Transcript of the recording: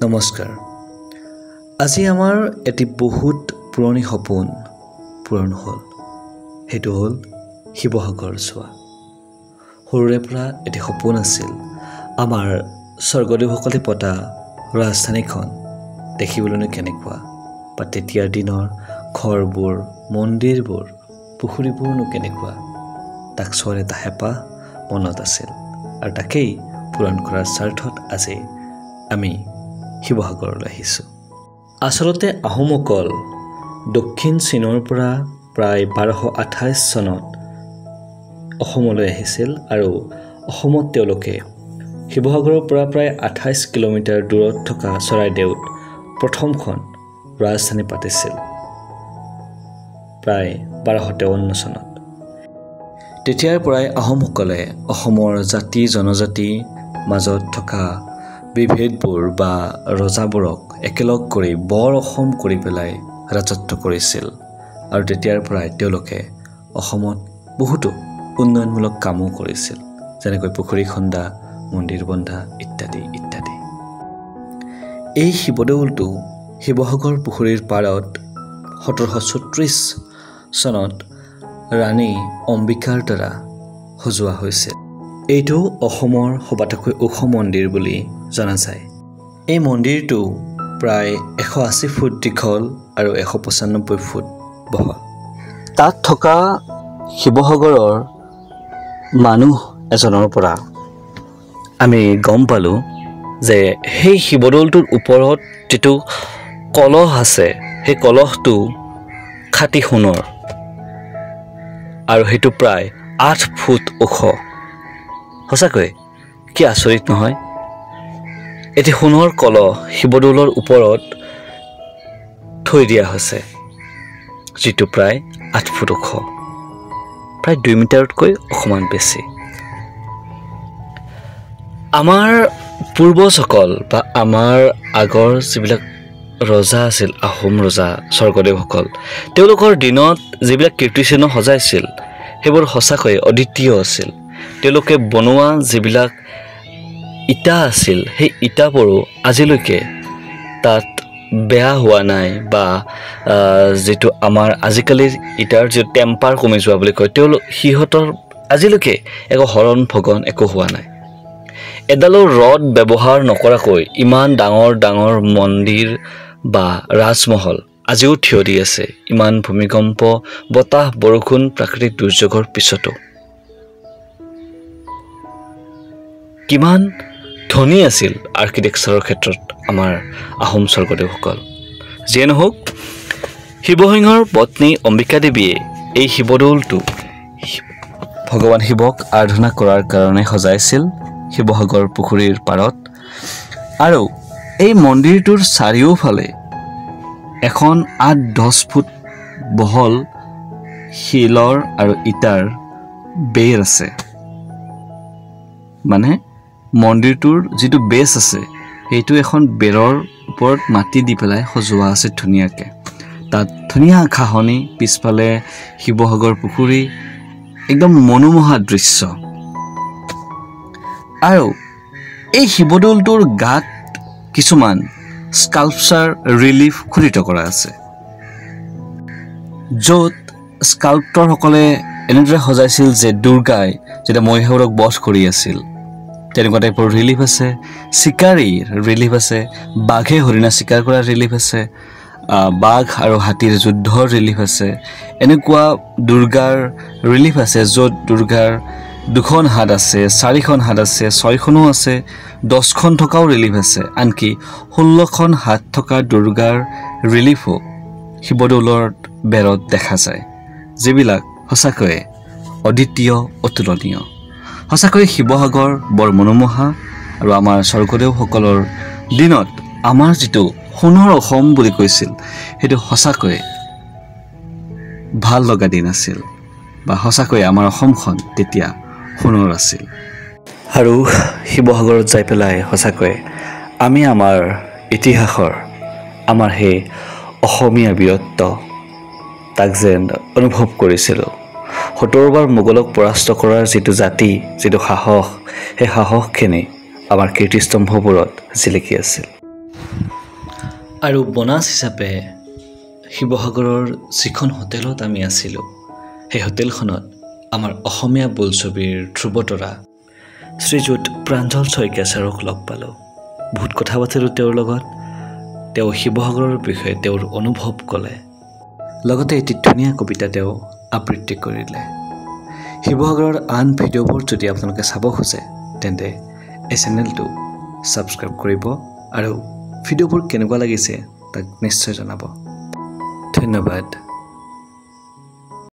নমস্কাৰ। আজি আমাৰ এটি বহুত পুৰণি সপোন পূৰণ হ'ল। সেইটো হ'ল শিৱসাগৰ যোৱা। সৰুৰে পৰা এটি সপোন আছিল আমাৰ স্বৰ্গদেউসকলে পতা ৰাজধানীখন দেখিবলৈনো কেনেকুৱা, বা তেতিয়াৰ দিনৰ ঘৰবোৰ, মন্দিৰবোৰ, পুখুৰীবোৰনো কেনেকুৱা, তাক চোৱাৰ এটা হেঁপাহ মনত আছিল। আৰু তাকেই পূৰণ কৰাৰ স্বাৰ্থত আজি আমি শিৱসাগৰলৈ আহিছোঁ। আচলতে আহোমসকল দক্ষিণ চীনৰ পৰা প্ৰায় 1228 চনত অসমলৈ আহিছিল আৰু অসমত তেওঁলোকে শিৱসাগৰৰ পৰা প্ৰায় 28 কিলোমিটাৰ দূৰত থকা চৰাইদেউত প্ৰথমখন ৰাজধানী পাতিছিল প্ৰায় 1253 চনত। তেতিয়াৰ পৰাই আহোমসকলে অসমৰ জাতি জনজাতিৰ মাজত থকা বিভেদবোৰ বা ৰজাবোৰক একেলগ কৰি বৰ অসম কৰি পেলাই ৰাজত্ব কৰিছিল। আৰু তেতিয়াৰ পৰাই তেওঁলোকে অসমত বহুতো উন্নয়নমূলক কামো কৰিছিল, যেনেকৈ পুখুৰী খন্দা, মন্দিৰ বন্ধা ইত্যাদি ইত্যাদি। এই শিৱদৌলটো শিৱসাগৰ পুখুৰীৰ পাৰত 1734 চনত ৰাণী অম্বিকাৰ দ্বাৰা সজোৱা হৈছিল। এইটো অসমৰ সবাতোকৈ ওখ মন্দিৰ বুলি জনা যায়। এই মন্দিৰটো প্ৰায় 180 ফুট দীঘল আৰু 195 ফুট বহল। তাত থকা শিৱসাগৰৰ মানুহ এজনৰ পৰা আমি গম পালোঁ যে সেই শিৱদৌলটোৰ ওপৰত যিটো কলহ আছে, সেই কলহটো খাটি সোণৰ আৰু সেইটো প্ৰায় 8 ফুট ওখ। সঁচাকৈ কি আচৰিত নহয়? এটি সোণৰ কলহ শিৱদৌলৰ ওপৰত থৈ দিয়া হৈছে, যিটো প্ৰায় 8 ফুট ওখ, প্ৰায় 2 মিটাৰতকৈ অকণমান বেছি। আমাৰ পূৰ্বজসকল বা আমাৰ আগৰ যিবিলাক ৰজা আছিল, আহোম ৰজা স্বৰ্গদেউসকল, তেওঁলোকৰ দিনত যিবিলাক কীৰ্তিচিহ্ন সজাইছিল সেইবোৰ সঁচাকৈ অদ্বিতীয় আছিল। তেওঁলোকে বনোৱা যিবিলাক ইটা আছিল, সেই ইটাবোৰো আজিলৈকে তাত বেয়া হোৱা নাই, বা যিটো আমাৰ আজিকালিৰ ইটাৰ যিটো টেম্পাৰ কমি যোৱা বুলি কয়, সিহঁতৰ আজিলৈকে একো হৰণ ভগন একো হোৱা নাই। এডালো ৰড ব্যৱহাৰ নকৰাকৈ ইমান ডাঙৰ ডাঙৰ মন্দিৰ বা ৰাজমহল আজিও থিয় দি আছে, ইমান ভূমিকম্প, বতাহ, বৰষুণ, প্ৰাকৃতিক দুৰ্যোগৰ পিছতো। কিমান ধনী আছিল আৰ্কিটেক্সাৰৰ ক্ষেত্ৰত আমাৰ আহোম স্বৰ্গদেউসকল। যিয়ে নহওক, শিৱসিংহৰ পত্নী অম্বিকা দেৱীয়ে এই শিৱদৌলটো ভগৱান শিৱক আৰাধনা কৰাৰ কাৰণে সজাইছিল শিৱসাগৰ পুখুৰীৰ পাৰত। আৰু এই মন্দিৰটোৰ চাৰিওফালে এখন 8-10 ফুট বহল শিলৰ আৰু ইটাৰ বেৰ আছে। মানে মন্দিৰটোৰ যিটো বেছ আছে, সেইটো এখন বেৰৰ ওপৰত মাটি দি পেলাই সজোৱা আছে ধুনীয়াকৈ। তাত ধুনীয়া ঘাঁহনি, পিছফালে শিৱসাগৰ পুখুৰী, একদম মনোমোহা দৃশ্য। আৰু এই শিৱদৌলটোৰ গাত কিছুমান স্কাল্পচাৰ, ৰিলিফ খোদিত কৰা আছে, য'ত স্কাল্পটৰসকলে এনেদৰে সজাইছিল যে দুৰ্গাই যেতিয়া মহিষাসুৰক বধ কৰি আছিল, তেনেকুৱা টাইপৰ ৰিলিফ আছে। চিকাৰীৰ ৰিলিফ আছে, বাঘে হৰিণা চিকাৰ কৰাৰ ৰিলিফ আছে, বাঘ আৰু হাতীৰ যুদ্ধৰ ৰিলিফ আছে। এনেকুৱা দুৰ্গাৰ ৰিলিফ আছে য'ত দুৰ্গাৰ 2খন হাত আছে, 4খন হাত আছে, 6খনো আছে, 10খন থকাও ৰিলিফ আছে। আনকি 16খন হাত থকা দুৰ্গাৰ ৰিলিফো শিৱদৌলৰ বেৰত দেখা যায়, যিবিলাক সঁচাকৈয়ে অদ্বিতীয়, অতুলনীয়। সঁচাকৈয়ে শিৱসাগৰ বৰ মনোমোহা। আৰু আমাৰ স্বৰ্গদেউসকলৰ দিনত আমাৰ যিটো সোণৰ অসম বুলি কৈছিল, সেইটো সঁচাকৈয়ে ভাল লগা দিন আছিল, বা সঁচাকৈয়ে আমাৰ অসমখন তেতিয়া সোণৰ আছিল। আৰু শিৱসাগৰত যাই পেলাই সঁচাকৈ আমি আমাৰ ইতিহাসৰ, আমাৰ সেই অসমীয়া বীৰত্ব, তাক যেন অনুভৱ কৰিছিলোঁ। 70 বাৰ মোগলক পৰাস্ত কৰাৰ যিটো জাতি, যিটো সাহস, সেই সাহসখিনি আমাৰ কীৰ্তিস্তম্ভবোৰত জিলিকি আছিল। আৰু বোনাছ হিচাপে শিৱসাগৰৰ যিখন হোটেলত আমি আছিলোঁ সেই হোটেলখনত আমাৰ অসমীয়া বোলছবিৰ ধ্ৰুৱতৰা শ্ৰীযুত প্ৰাঞ্জল শইকীয়া ছাৰক লগ পালোঁ। বহুত কথা পাতিলোঁ তেওঁৰ লগত। তেওঁ শিৱসাগৰৰ বিষয়ে তেওঁৰ অনুভৱ ক'লে, লগতে এটি ধুনীয়া কবিতা তেওঁ আবৃত্তি কৰিলে। শিৱসাগৰৰ আন ভিডিঅ'বোৰ যদি আপোনালোকে চাব খোজে তেন্তে এই চেনেলটো ছাবস্ক্ৰাইব কৰিব আৰু ভিডিঅ'বোৰ কেনেকুৱা লাগিছে তাক নিশ্চয় জনাব। ধন্যবাদ।